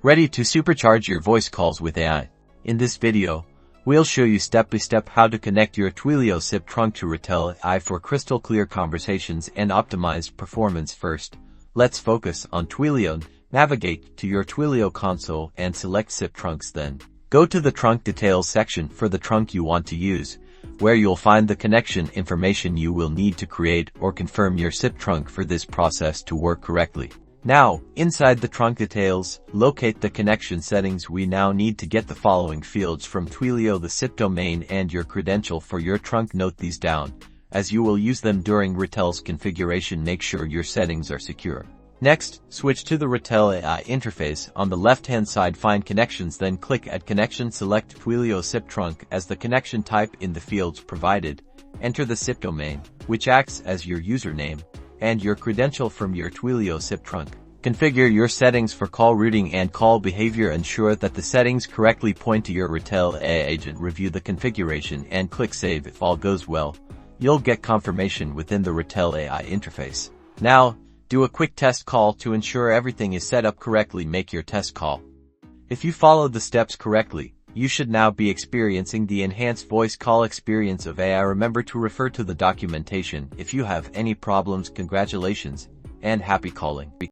Ready to supercharge your voice calls with AI? In this video, we'll show you step-by-step how to connect your Twilio Sip Trunk to Retell AI for crystal clear conversations and optimized performance. First, let's focus on Twilio. Navigate to your Twilio console and select Sip Trunks. Then, go to the Trunk Details section for the trunk you want to use, where you'll find the connection information you will need to create or confirm your Sip Trunk for this process to work correctly. Now, inside the trunk details, locate the connection settings. We now need to get the following fields from Twilio: the SIP domain and your credential for your trunk. Note these down, as you will use them during Retell's configuration. Make sure your settings are secure. Next, switch to the Retell AI interface. On the left-hand side, find Connections, then click Add Connection. Select Twilio Sip Trunk as the connection type in the fields provided. Enter the SIP domain, which acts as your username, and your credential from your Twilio Sip Trunk. Configure your settings for call routing and call behavior. Ensure that the settings correctly point to your Retell AI agent. Review the configuration and click Save. If all goes well, you'll get confirmation within the Retell AI interface. Now, do a quick test call to ensure everything is set up correctly. Make your test call. If you follow the steps correctly, you should now be experiencing the enhanced voice call experience of AI. Remember to refer to the documentation if you have any problems. Congratulations and happy calling.